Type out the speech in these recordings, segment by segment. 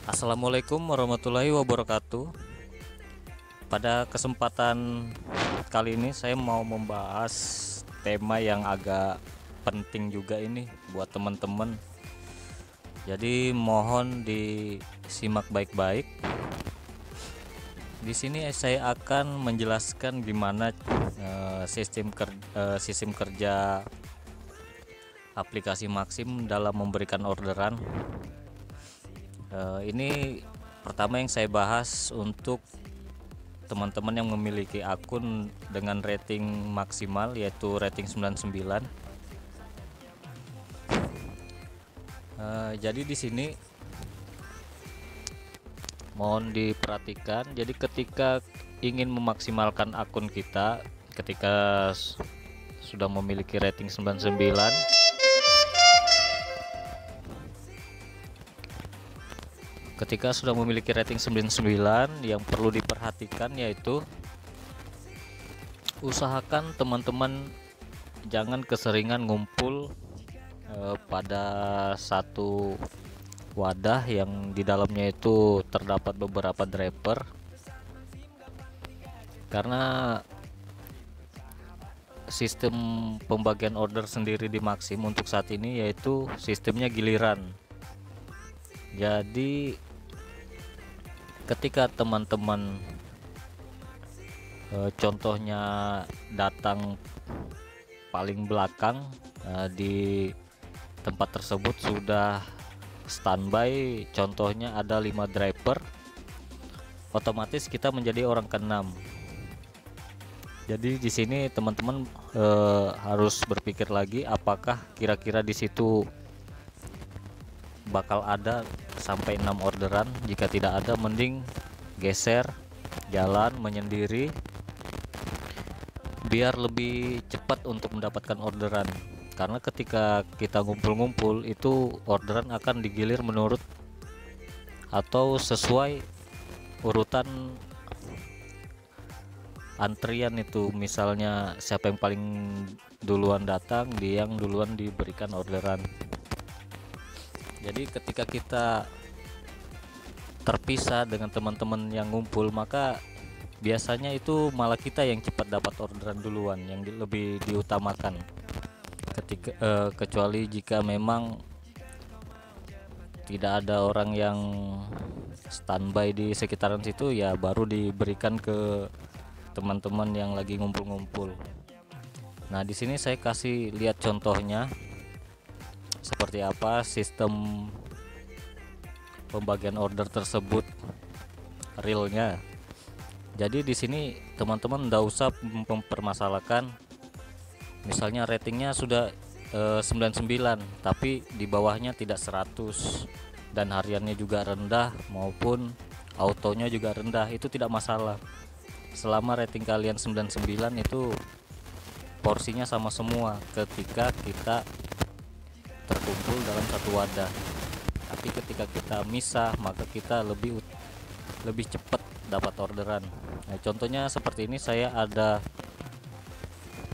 Assalamualaikum warahmatullahi wabarakatuh. Pada kesempatan kali ini saya mau membahas tema yang agak penting juga ini buat teman-teman. Jadi mohon disimak baik-baik. Di sini saya akan menjelaskan gimana sistem kerja aplikasi Maxim dalam memberikan orderan. Ini pertama yang saya bahas untuk teman-teman yang memiliki akun dengan rating maksimal, yaitu rating 99. Jadi di sini mohon diperhatikan. Jadi ketika ingin memaksimalkan akun kita, ketika sudah memiliki rating 99, ketika sudah memiliki rating 99, yang perlu diperhatikan yaitu usahakan teman-teman jangan keseringan ngumpul pada satu wadah yang di dalamnya itu terdapat beberapa driver, karena sistem pembagian order sendiri di Maxim untuk saat ini yaitu sistemnya giliran. Jadi ketika teman-teman contohnya datang paling belakang, di tempat tersebut sudah standby, contohnya ada 5 driver, otomatis kita menjadi orang ke-6. Jadi di sini teman-teman harus berpikir lagi, apakah kira-kira di situ bakal ada sampai 6 orderan. Jika tidak ada, mending geser jalan menyendiri biar lebih cepat untuk mendapatkan orderan. Karena ketika kita ngumpul-ngumpul itu orderan akan digilir menurut atau sesuai urutan antrian itu. Misalnya siapa yang paling duluan datang, dia yang duluan diberikan orderan. Jadi ketika kita terpisah dengan teman-teman yang ngumpul, maka biasanya itu malah kita yang cepat dapat orderan duluan, yang lebih diutamakan. Kecuali jika memang tidak ada orang yang standby di sekitaran situ, ya baru diberikan ke teman-teman yang lagi ngumpul-ngumpul. Nah, di sini saya kasih lihat contohnya seperti apa sistem pembagian order tersebut realnya. Jadi di sini teman-teman tidak usah mempermasalahkan, misalnya ratingnya sudah 99 tapi di bawahnya tidak 100 dan hariannya juga rendah maupun autonya juga rendah, itu tidak masalah. Selama rating kalian 99 itu porsinya sama semua ketika kita terkumpul dalam satu wadah. Tapi ketika kita misah, maka kita lebih cepat dapat orderan. Nah, contohnya seperti ini, saya ada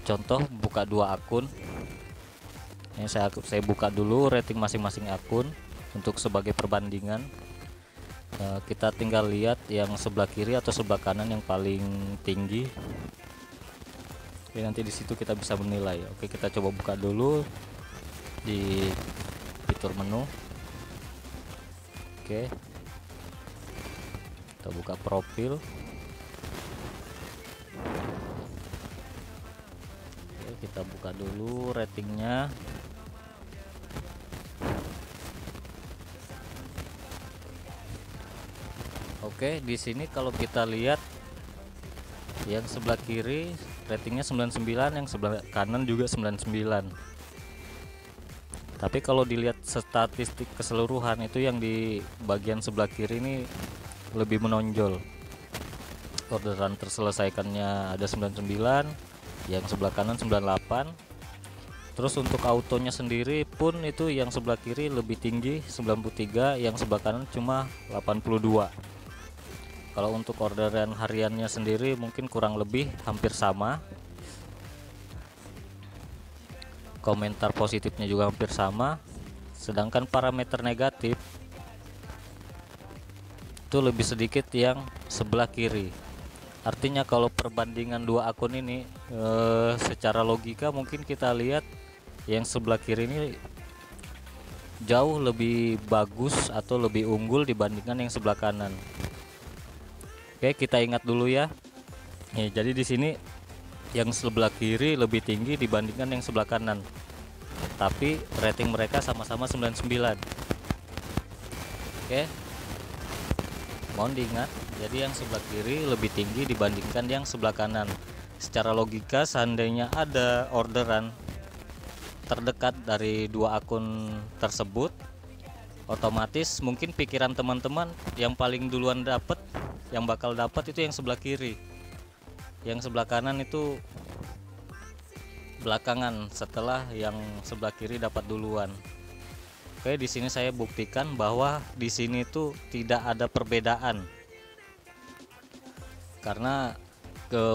contoh buka 2 akun. Ini saya buka dulu rating masing-masing akun untuk sebagai perbandingan. Kita tinggal lihat yang sebelah kiri atau sebelah kanan yang paling tinggi. Oke, nanti di situ kita bisa menilai. Oke, kita coba buka dulu di fitur menu. Oke, kita buka profil. Oke, kita buka dulu ratingnya. Oke, di sini kalau kita lihat yang sebelah kiri ratingnya 99, yang sebelah kanan juga 99. Tapi kalau dilihat statistik keseluruhan itu yang di bagian sebelah kiri ini lebih menonjol. Orderan terselesaikannya ada 99, yang sebelah kanan 98. Terus untuk autonya sendiri pun itu yang sebelah kiri lebih tinggi 93, yang sebelah kanan cuma 82. Kalau untuk orderan hariannya sendiri mungkin kurang lebih hampir sama. Komentar positifnya juga hampir sama. Sedangkan parameter negatif itu lebih sedikit yang sebelah kiri. Artinya kalau perbandingan dua akun ini secara logika mungkin kita lihat yang sebelah kiri ini jauh lebih bagus atau lebih unggul dibandingkan yang sebelah kanan. Oke, kita ingat dulu ya. Jadi di sini yang sebelah kiri lebih tinggi dibandingkan yang sebelah kanan. Tapi rating mereka sama-sama 99. Oke. Mohon diingat, jadi yang sebelah kiri lebih tinggi dibandingkan yang sebelah kanan. Secara logika seandainya ada orderan terdekat dari dua akun tersebut, otomatis mungkin pikiran teman-teman yang paling duluan dapat, yang bakal dapat itu yang sebelah kiri. Yang sebelah kanan itu belakangan setelah yang sebelah kiri dapat duluan. Oke, di sini saya buktikan bahwa di sini tuh tidak ada perbedaan. Karena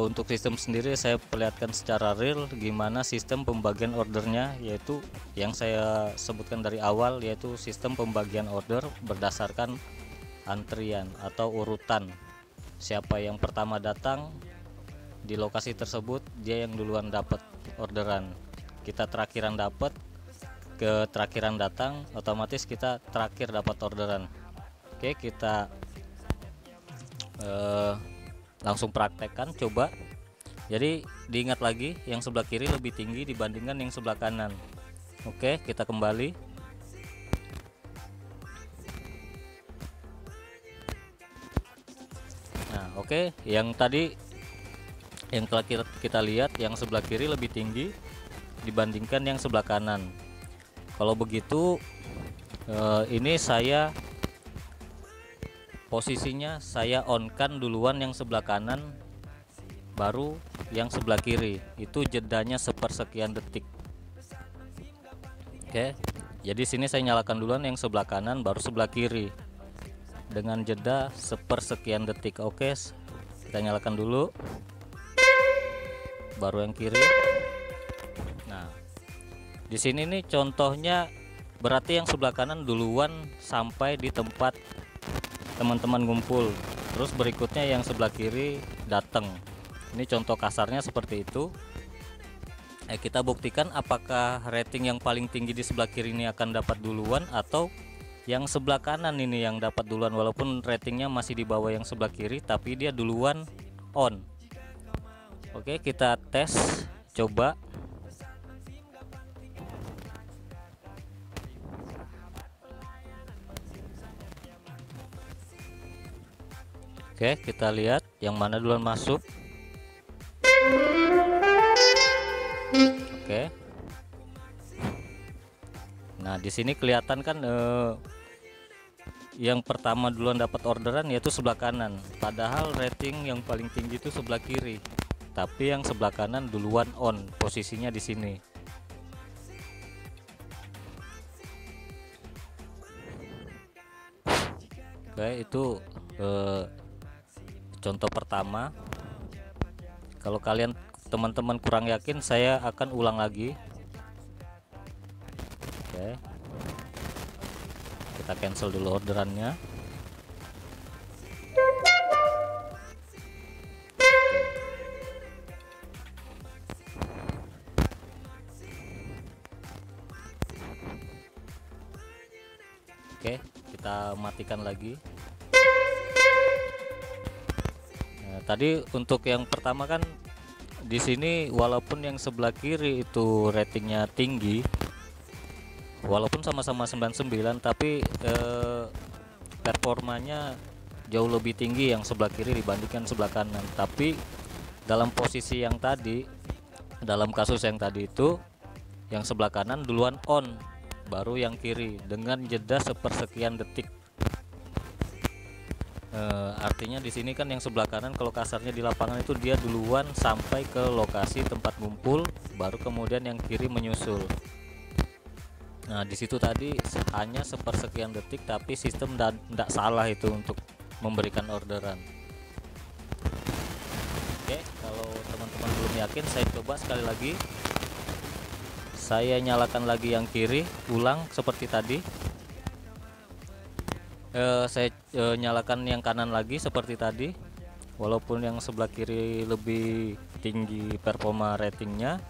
untuk sistem sendiri saya perlihatkan secara real gimana sistem pembagian ordernya, yaitu yang saya sebutkan dari awal, yaitu sistem pembagian order berdasarkan antrian atau urutan. Siapa yang pertama datang di lokasi tersebut, dia yang duluan dapat orderan. Kita terakhiran dapat, ke terakhiran datang, otomatis kita terakhir dapat orderan. Oke, kita langsung praktekkan, coba. Jadi diingat lagi, yang sebelah kiri lebih tinggi dibandingkan yang sebelah kanan. Oke, kita kembali. Nah, oke, yang tadi yang telah kita lihat, yang sebelah kiri lebih tinggi dibandingkan yang sebelah kanan. Kalau begitu, ini saya posisinya saya on kan duluan yang sebelah kanan, baru yang sebelah kiri. Itu jedanya sepersekian detik. Oke, jadi sini saya nyalakan duluan yang sebelah kanan, baru sebelah kiri dengan jeda sepersekian detik. Oke, kita nyalakan dulu, baru yang kiri. Nah, di sini nih contohnya berarti yang sebelah kanan duluan sampai di tempat teman-teman ngumpul. Terus berikutnya yang sebelah kiri datang. Ini contoh kasarnya seperti itu. Kita buktikan apakah rating yang paling tinggi di sebelah kiri ini akan dapat duluan atau yang sebelah kanan ini yang dapat duluan, walaupun ratingnya masih di bawah yang sebelah kiri tapi dia duluan on. Oke, kita tes, coba. Oke, kita lihat yang mana duluan masuk. Oke. Nah, di sini kelihatan kan yang pertama duluan dapat orderan yaitu sebelah kanan. Padahal rating yang paling tinggi itu sebelah kiri. Tapi yang sebelah kanan duluan on, posisinya di sini. Oke, itu contoh pertama. Kalau kalian teman-teman kurang yakin, saya akan ulang lagi. Oke, kita cancel dulu orderannya. Oke, kita matikan lagi. Tadi untuk yang pertama kan di sini walaupun yang sebelah kiri itu ratingnya tinggi, walaupun sama-sama 99, tapi performanya jauh lebih tinggi yang sebelah kiri dibandingkan sebelah kanan. Tapi dalam posisi yang tadi, dalam kasus yang tadi itu, yang sebelah kanan duluan on, baru yang kiri dengan jeda sepersekian detik. Artinya di sini kan yang sebelah kanan kalau kasarnya di lapangan itu dia duluan sampai ke lokasi tempat ngumpul, baru kemudian yang kiri menyusul. Nah, di situ tadi hanya sepersekian detik, tapi sistem tidak salah itu untuk memberikan orderan. Oke, kalau teman-teman belum yakin, saya coba sekali lagi. Saya nyalakan lagi yang kiri, ulang seperti tadi. Saya nyalakan yang kanan lagi seperti tadi, walaupun yang sebelah kiri lebih tinggi performa ratingnya,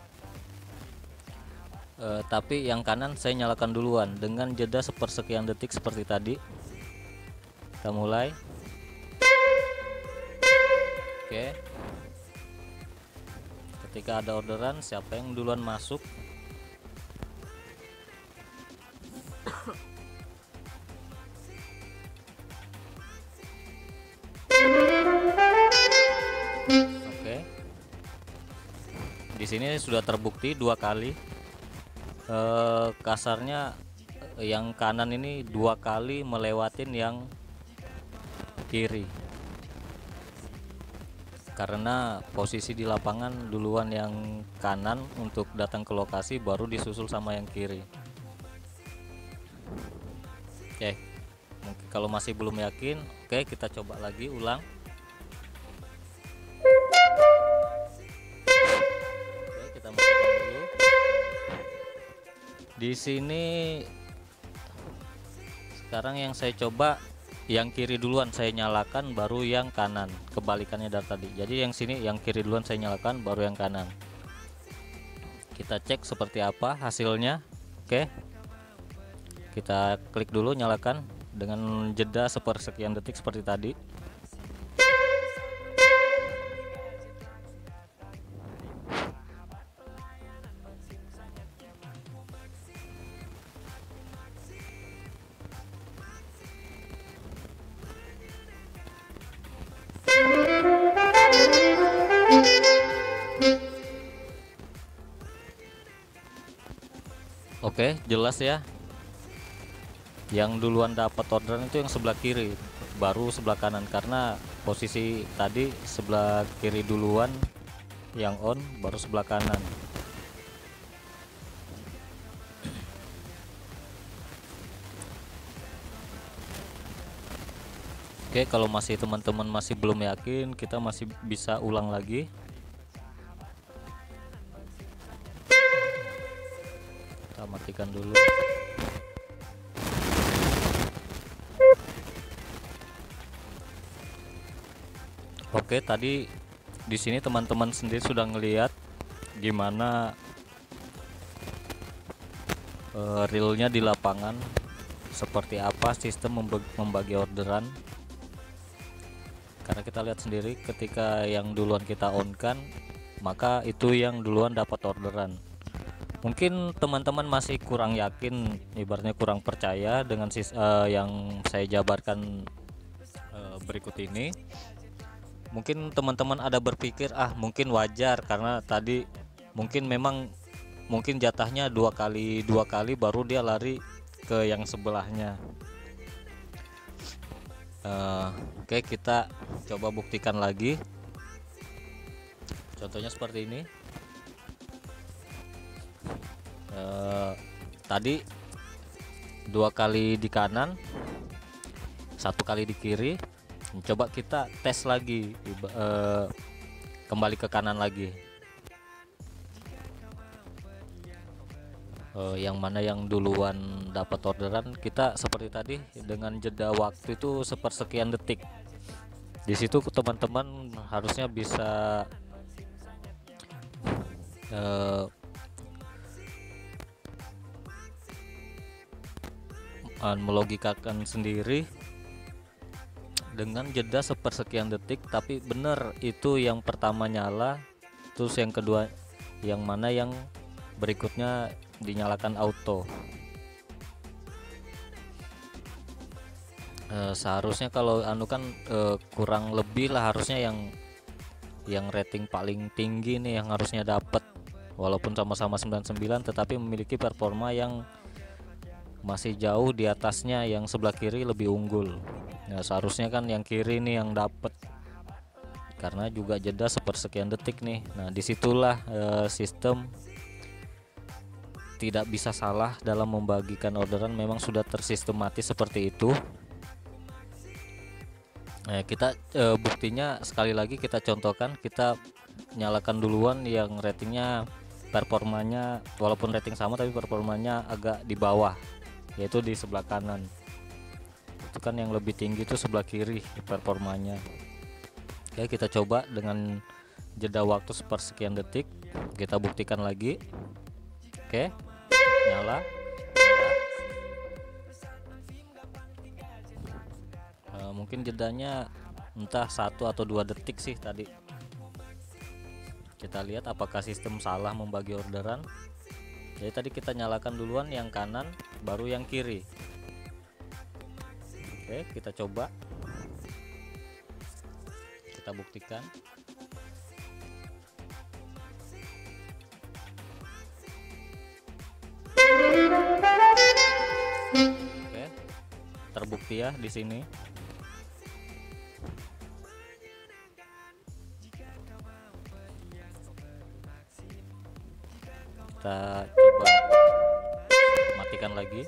tapi yang kanan saya nyalakan duluan dengan jeda sepersekian detik seperti tadi. Kita mulai. Oke, ketika ada orderan, siapa yang duluan masuk? Oke, di sini sudah terbukti 2 kali. Kasarnya yang kanan ini 2 kali melewatin yang kiri, karena posisi di lapangan duluan yang kanan untuk datang ke lokasi, baru disusul sama yang kiri. Oke, mungkin kalau masih belum yakin, oke, kita coba lagi ulang. Oke, kita matikan dulu. Di sini sekarang yang saya coba, yang kiri duluan saya nyalakan, baru yang kanan, kebalikannya dari tadi. Jadi yang sini yang kiri duluan saya nyalakan, baru yang kanan. Kita cek seperti apa hasilnya. Oke, kita klik dulu, nyalakan dengan jeda sepersekian detik seperti tadi. Oke, jelas ya. Yang duluan dapat orderan itu yang sebelah kiri, baru sebelah kanan, karena posisi tadi sebelah kiri duluan yang on, baru sebelah kanan. Oke, kalau masih teman-teman masih belum yakin, kita masih bisa ulang lagi. Kita matikan dulu. Oke, tadi di sini teman-teman sendiri sudah ngelihat gimana realnya di lapangan, seperti apa sistem membagi orderan. Karena kita lihat sendiri, ketika yang duluan kita on kan, maka itu yang duluan dapat orderan. Mungkin teman-teman masih kurang yakin, ibaratnya kurang percaya dengan yang saya jabarkan berikut ini. Mungkin teman-teman ada berpikir, mungkin wajar karena tadi mungkin jatahnya 2 kali baru dia lari ke yang sebelahnya. Oke, kita coba buktikan lagi. Contohnya seperti ini. Tadi 2 kali di kanan, 1 kali di kiri. Coba kita tes lagi, kembali ke kanan lagi. Yang mana yang duluan dapat orderan, kita seperti tadi dengan jeda waktu itu sepersekian detik. Di situ teman-teman harusnya bisa melogikakan sendiri dengan jeda sepersekian detik. Tapi benar itu yang pertama nyala, terus yang kedua yang mana yang berikutnya dinyalakan auto. Seharusnya kalau kan kurang lebih lah, harusnya yang rating paling tinggi nih yang harusnya dapat, walaupun sama-sama 99 tetapi memiliki performa yang masih jauh di atasnya yang sebelah kiri, lebih unggul. Nah, seharusnya kan yang kiri nih yang dapat, karena juga jeda sepersekian detik nih. Nah, disitulah sistem tidak bisa salah dalam membagikan orderan, memang sudah tersistematis seperti itu. Kita buktinya sekali lagi kita contohkan. Kita nyalakan duluan yang ratingnya, performanya walaupun rating sama tapi performanya agak di bawah, yaitu di sebelah kanan. itu kan yang lebih tinggi itu sebelah kiri performanya. Oke, kita coba dengan jeda waktu sepersekian detik, kita buktikan lagi. Oke, nyala. Mungkin jedanya entah 1 atau 2 detik sih tadi. Kita lihat apakah sistem salah membagi orderan. Jadi tadi kita nyalakan duluan yang kanan, baru yang kiri. Oke, kita coba, kita buktikan. Oke, terbukti ya di sini. Kita coba matikan lagi.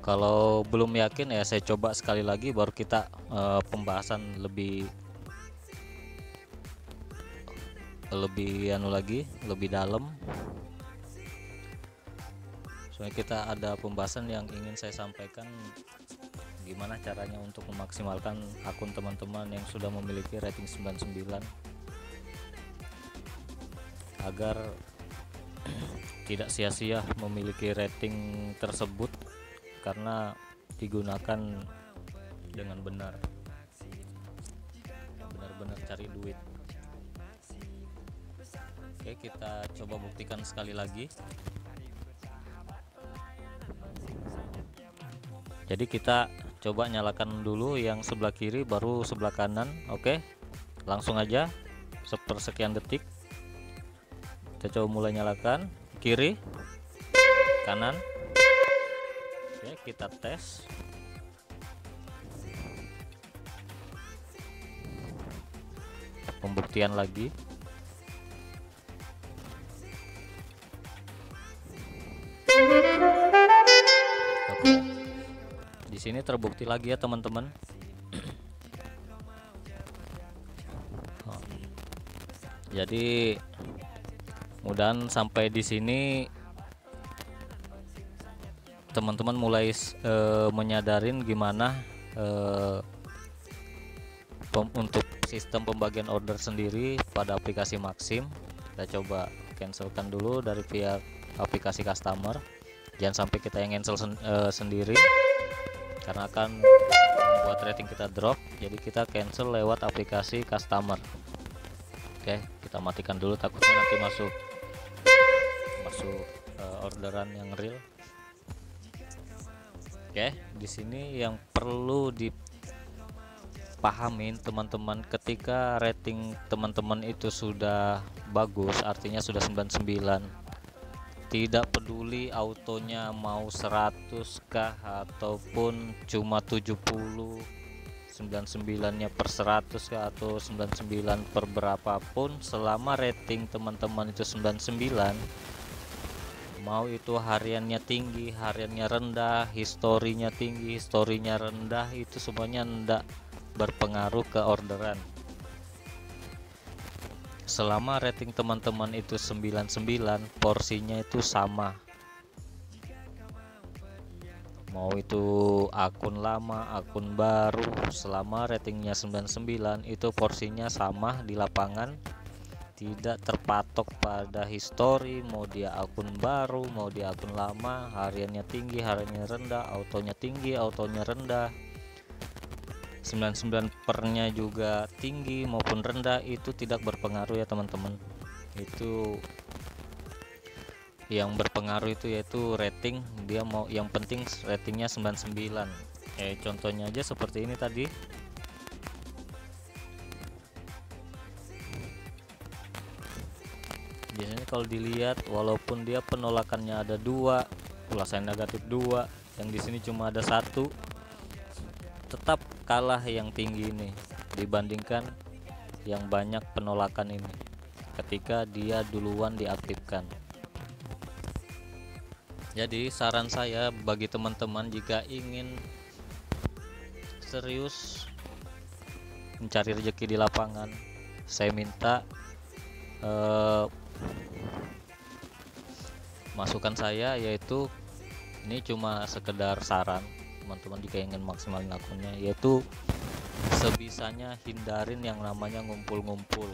Kalau belum yakin ya saya coba sekali lagi, baru kita pembahasan lebih lebih dalam. Soalnya kita ada pembahasan yang ingin saya sampaikan, gimana caranya untuk memaksimalkan akun teman-teman yang sudah memiliki rating 99 agar tidak sia-sia memiliki rating tersebut karena digunakan dengan benar, benar-benar cari duit. Oke, kita coba buktikan sekali lagi. Jadi kita coba nyalakan dulu yang sebelah kiri, baru sebelah kanan. Oke, langsung aja sepersekian detik. Kita coba mulai nyalakan kiri, kanan. Oke, kita tes. Pembuktian lagi. Oke, di sini terbukti lagi ya teman-teman. Jadi mudahan sampai di sini teman-teman mulai menyadarin gimana untuk sistem pembagian order sendiri pada aplikasi Maxim. Kita coba cancelkan dulu dari pihak aplikasi customer, jangan sampai kita yang cancel sendiri karena akan membuat rating kita drop. Jadi kita cancel lewat aplikasi customer. Oke, kita matikan dulu, takutnya nanti masuk orderan yang real. Oke, di sini yang perlu dipahamin teman-teman, ketika rating teman-teman itu sudah bagus, artinya sudah 99, tidak peduli autonya mau 100 kah ataupun cuma 70, 99-nya per 100 kah atau 99 per berapapun, selama rating teman-teman itu 99, mau itu hariannya tinggi, hariannya rendah, historinya tinggi, historinya rendah, itu semuanya tidak berpengaruh ke orderan. Selama rating teman-teman itu 99, porsinya itu sama. Mau itu akun lama, akun baru, selama ratingnya 99 itu porsinya sama di lapangan, tidak terpatok pada histori. Mau dia akun baru, mau dia akun lama, hariannya tinggi, hariannya rendah, autonya tinggi, autonya rendah, 99 pernya juga tinggi maupun rendah, itu tidak berpengaruh ya teman-teman. Itu yang berpengaruh itu yaitu rating, dia mau yang penting ratingnya 99. Contohnya aja seperti ini tadi. Biasanya kalau dilihat, walaupun dia penolakannya ada 2, ulasan negatif 2, yang di sini cuma ada 1, tetap kalah yang tinggi ini dibandingkan yang banyak penolakan ini ketika dia duluan diaktifkan. Jadi saran saya bagi teman-teman, jika ingin serius mencari rezeki di lapangan, saya minta masukan saya yaitu, ini cuma sekedar saran teman-teman jika ingin maksimalin akunnya, yaitu sebisanya hindarin yang namanya ngumpul-ngumpul.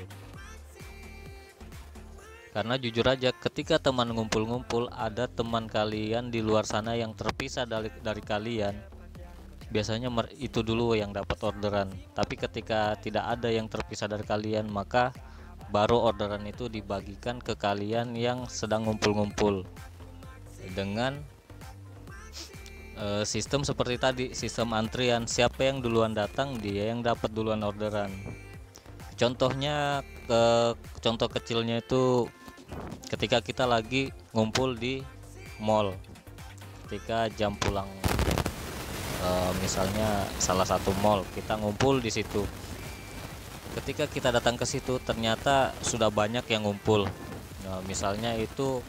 Karena jujur aja, ketika teman ngumpul-ngumpul, ada teman kalian di luar sana yang terpisah dari kalian, biasanya itu dulu yang dapat orderan. Tapi ketika tidak ada yang terpisah dari kalian, maka baru orderan itu dibagikan ke kalian yang sedang ngumpul-ngumpul dengan sistem seperti tadi, sistem antrian. Siapa yang duluan datang, dia yang dapat duluan orderan. Contohnya, contoh kecilnya itu ketika kita lagi ngumpul di mall, ketika jam pulang, misalnya salah satu mall, kita ngumpul di situ. Ketika kita datang ke situ, ternyata sudah banyak yang ngumpul. Nah, misalnya itu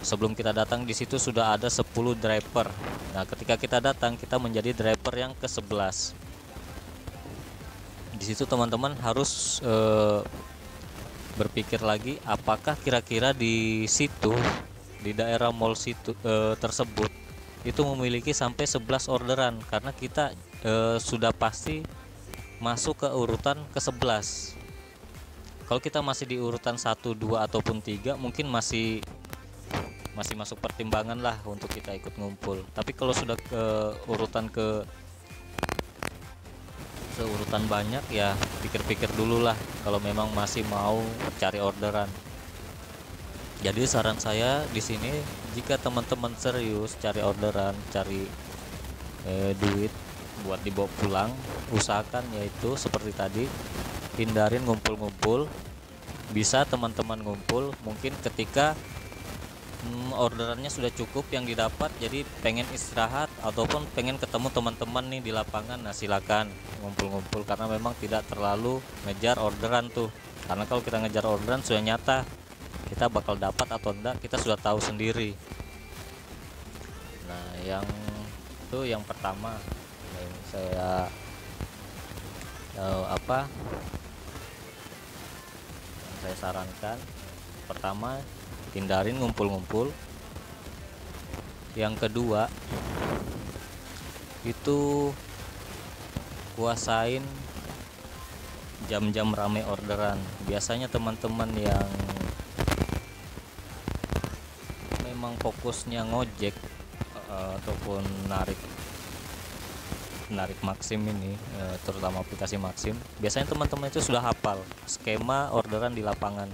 sebelum kita datang di situ sudah ada 10 driver. Nah, ketika kita datang, kita menjadi driver yang ke-11. Di situ teman-teman harus berpikir lagi, apakah kira-kira di situ, di daerah mall situ tersebut itu memiliki sampai 11 orderan, karena kita sudah pasti masuk ke urutan ke-11. Kalau kita masih di urutan 1, 2 ataupun 3, mungkin masih masuk pertimbangan lah untuk kita ikut ngumpul. Tapi kalau sudah ke urutan urutan banyak, ya pikir-pikir dulu lah kalau memang masih mau cari orderan. Jadi saran saya di sini, jika teman-teman serius cari orderan, cari duit buat dibawa pulang, usahakan yaitu seperti tadi, hindarin ngumpul-ngumpul. Bisa teman-teman ngumpul mungkin ketika orderannya sudah cukup yang didapat, jadi pengen istirahat ataupun pengen ketemu teman-teman nih di lapangan, nah silakan ngumpul-ngumpul, karena memang tidak terlalu ngejar orderan tuh. Karena kalau kita ngejar orderan sudah nyata kita bakal dapat atau enggak, kita sudah tahu sendiri. Nah, yang itu yang pertama yang saya yang saya sarankan. Pertama, hindarin ngumpul-ngumpul. Yang kedua itu kuasain jam-jam rame orderan. Biasanya teman-teman yang memang fokusnya ngojek ataupun narik Maxim ini, terutama aplikasi Maxim, biasanya teman-teman itu sudah hafal skema orderan di lapangan,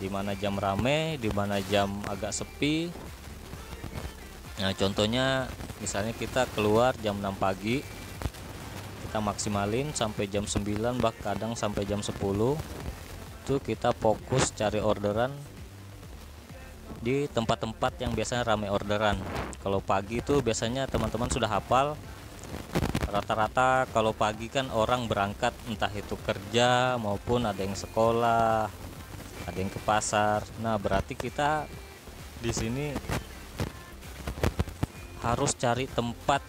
di mana jam rame, di mana jam agak sepi. Nah, contohnya misalnya kita keluar jam 6 pagi, kita maksimalin sampai jam 9, bahkan kadang sampai jam 10. Itu kita fokus cari orderan di tempat-tempat yang biasanya rame orderan. Kalau pagi itu biasanya teman-teman sudah hafal, rata-rata kalau pagi kan orang berangkat, entah itu kerja maupun ada yang sekolah, ada yang ke pasar. Nah, berarti kita di sini harus cari tempat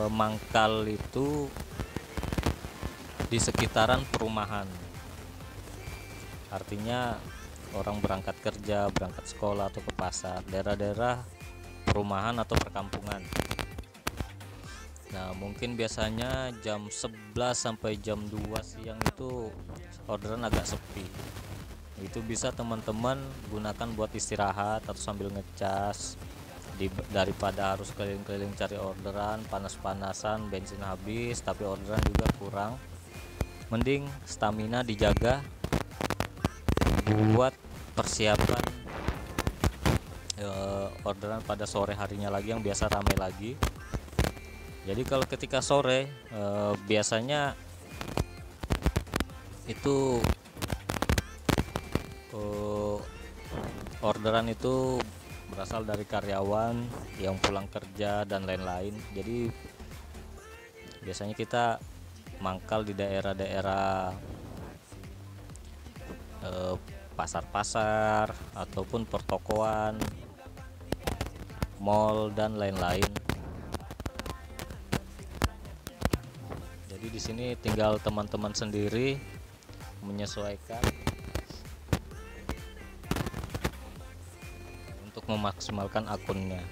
mangkal itu di sekitaran perumahan. Artinya orang berangkat kerja, berangkat sekolah atau ke pasar, daerah-daerah perumahan atau perkampungan. Nah, mungkin biasanya jam 11 sampai jam 2 siang itu orderan agak sepi. Itu bisa teman-teman gunakan buat istirahat atau sambil ngecas, daripada harus keliling-keliling cari orderan, panas-panasan, bensin habis tapi orderan juga kurang. Mending stamina dijaga buat persiapan orderan pada sore harinya lagi yang biasa ramai lagi. Jadi kalau ketika sore biasanya itu orderan itu berasal dari karyawan yang pulang kerja dan lain-lain. Jadi biasanya kita mangkal di daerah-daerah pasar-pasar ataupun pertokoan, mall dan lain-lain. Jadi di sini tinggal teman-teman sendiri menyesuaikan untuk memaksimalkan akunnya.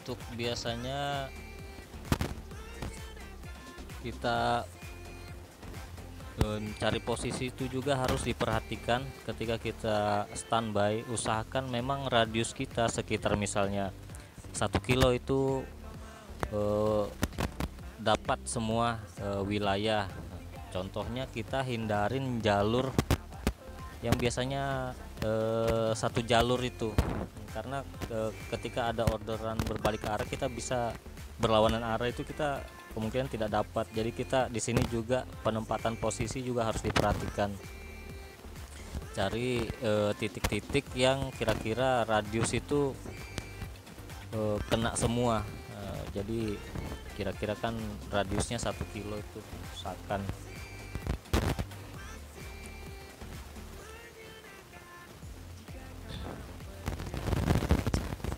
Untuk biasanya kita cari posisi itu juga harus diperhatikan ketika kita standby. Usahakan memang radius kita sekitar misalnya 1 kilo itu dapat semua wilayah. Contohnya kita hindarin jalur yang biasanya satu jalur itu, karena ketika ada orderan berbalik arah kita bisa berlawanan arah, itu kita kemungkinan tidak dapat. Jadi kita di sini juga penempatan posisi juga harus diperhatikan. Cari titik-titik yang kira-kira radius itu kena semua. Jadi kira-kira kan radiusnya 1 kilo itu usahakan.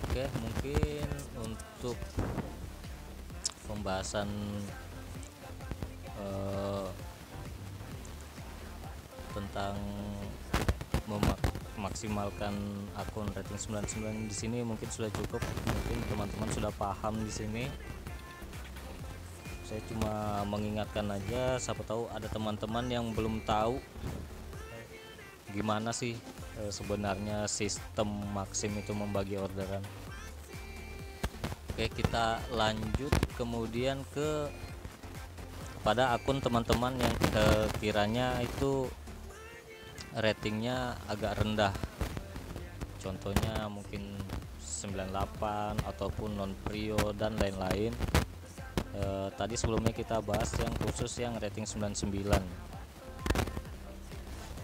Oke, mungkin untuk pembahasan tentang memaksimalkan akun rating 99 di sini mungkin sudah cukup. Mungkin teman-teman sudah paham di sini. Saya cuma mengingatkan aja, siapa tahu ada teman-teman yang belum tahu gimana sih sebenarnya sistem Maxim itu membagi orderan. Oke, kita lanjut kemudian pada akun teman-teman yang kiranya itu ratingnya agak rendah, contohnya mungkin 98 ataupun non prio dan lain-lain. Tadi sebelumnya kita bahas yang khusus yang rating 99.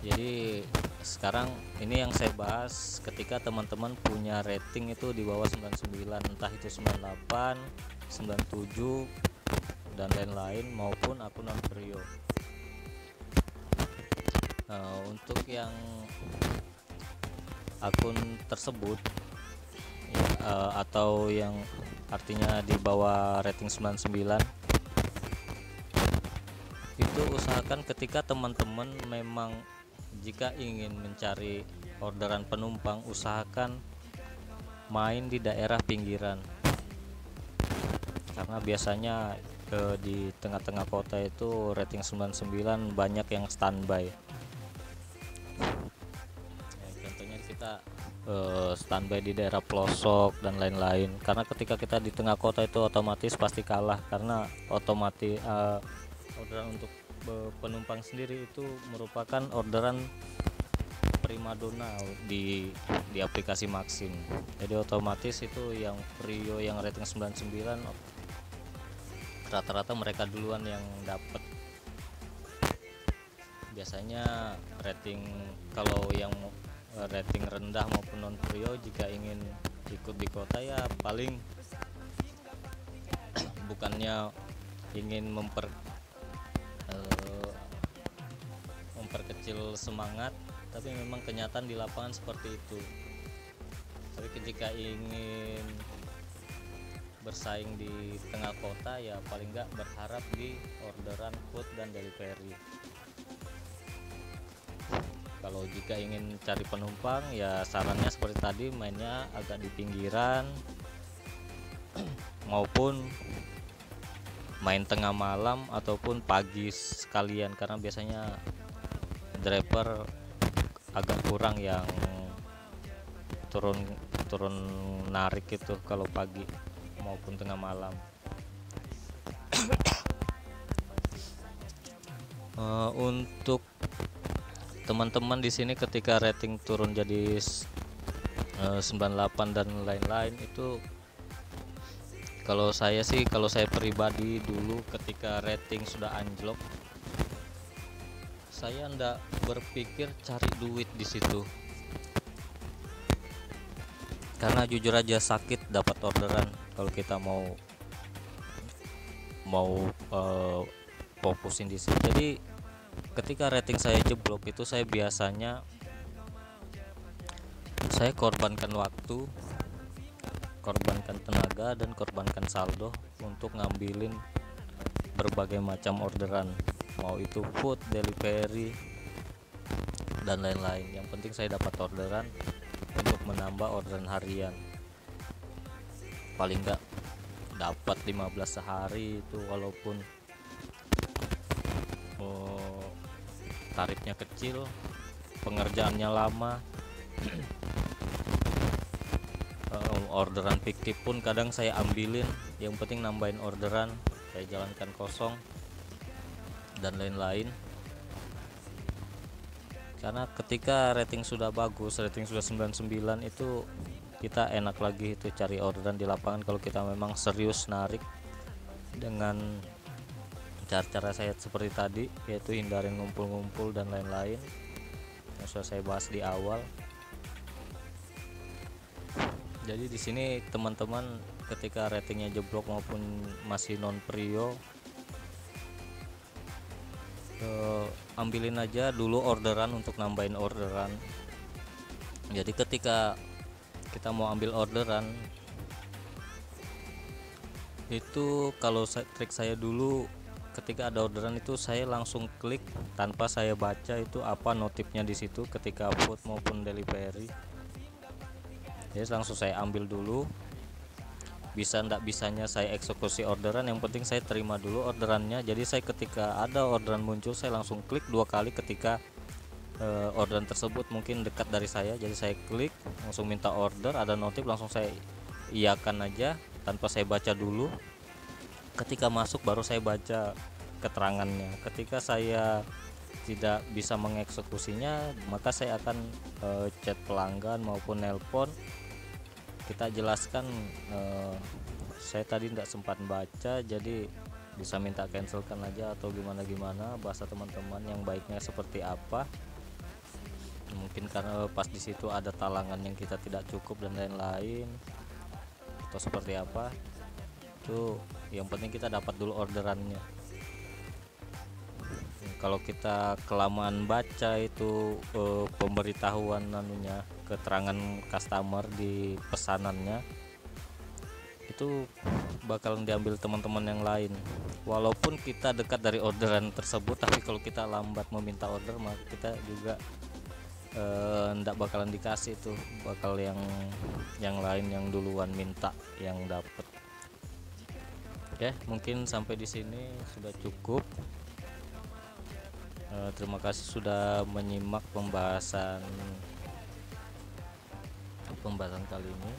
Jadi sekarang ini yang saya bahas ketika teman-teman punya rating itu di bawah 99, entah itu 98, 97 dan lain-lain, maupun akun non prio. Untuk yang akun tersebut atau yang artinya di bawah rating 99, itu usahakan ketika teman-teman memang jika ingin mencari orderan penumpang, usahakan main di daerah pinggiran, karena biasanya di tengah-tengah kota itu rating 99 banyak yang standby. Contohnya kita standby di daerah pelosok dan lain-lain, karena ketika kita di tengah kota itu otomatis pasti kalah, karena otomatis orderan untuk penumpang sendiri itu merupakan orderan primadona di aplikasi Maxim. Jadi otomatis itu yang prio yang rating 99 rata-rata mereka duluan yang dapat. Biasanya rating, kalau yang rating rendah maupun non prio, jika ingin ikut di kota ya paling bukannya ingin memperkecil semangat, tapi memang kenyataan di lapangan seperti itu. Tapi ketika ingin bersaing di tengah kota ya paling nggak berharap di orderan food dan delivery. Kalau jika ingin cari penumpang ya sarannya seperti tadi, mainnya agak di pinggiran maupun main tengah malam ataupun pagi sekalian, karena biasanya driver agak kurang yang turun narik itu kalau pagi maupun tengah malam. Untuk teman-teman di sini ketika rating turun jadi 98 dan lain-lain, itu kalau saya pribadi dulu ketika rating sudah anjlok, saya ndak berpikir cari duit di situ, karena jujur aja sakit dapat orderan kalau kita mau fokusin di situ. Jadi ketika rating saya jeblok itu saya biasanya korbankan waktu, korbankan tenaga, dan korbankan saldo untuk ngambilin berbagai macam orderan. mau itu food delivery dan lain-lain. Yang penting saya dapat orderan untuk menambah orderan harian, paling enggak dapat 15 sehari itu, walaupun tarifnya kecil, pengerjaannya lama. Orderan fiktif pun kadang saya ambilin, yang penting nambahin orderan, saya jalankan kosong dan lain-lain. Karena ketika rating sudah bagus, rating sudah 99, itu kita enak lagi itu cari orderan di lapangan kalau kita memang serius narik dengan cara-cara saya seperti tadi, yaitu hindarin ngumpul-ngumpul dan lain-lain yang sudah saya bahas di awal. Jadi di sini teman-teman ketika ratingnya jeblok maupun masih non prio, ambilin aja dulu orderan untuk nambahin orderan. Jadi ketika kita mau ambil orderan itu, kalau trik saya dulu ketika ada orderan itu saya langsung klik tanpa saya baca itu apa notifnya di situ ketika food maupun delivery. Jadi langsung saya ambil dulu, bisa ndak bisanya saya eksekusi orderan, yang penting saya terima dulu orderannya. Jadi saya ketika ada orderan muncul saya langsung klik 2 kali ketika orderan tersebut mungkin dekat dari saya, jadi saya klik langsung minta order, ada notif langsung saya iyakan aja tanpa saya baca dulu. Ketika masuk baru saya baca keterangannya. Ketika saya tidak bisa mengeksekusinya, maka saya akan chat pelanggan maupun nelpon, kita jelaskan saya tadi tidak sempat baca, jadi bisa minta cancelkan aja atau gimana, bahasa teman-teman yang baiknya seperti apa. Mungkin karena pas di situ ada talangan yang kita tidak cukup dan lain-lain, atau seperti apa. Itu yang penting kita dapat dulu orderannya. Kalau kita kelamaan baca itu pemberitahuan keterangan customer di pesanannya, itu bakalan diambil teman-teman yang lain. Walaupun kita dekat dari orderan tersebut, tapi kalau kita lambat meminta order, maka kita juga ndak bakalan dikasih tuh, bakal yang lain yang duluan minta yang dapat. Oke, mungkin sampai di sini sudah cukup. Terima kasih sudah menyimak pembahasan kali ini.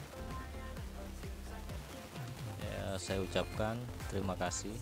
Ya, saya ucapkan terima kasih.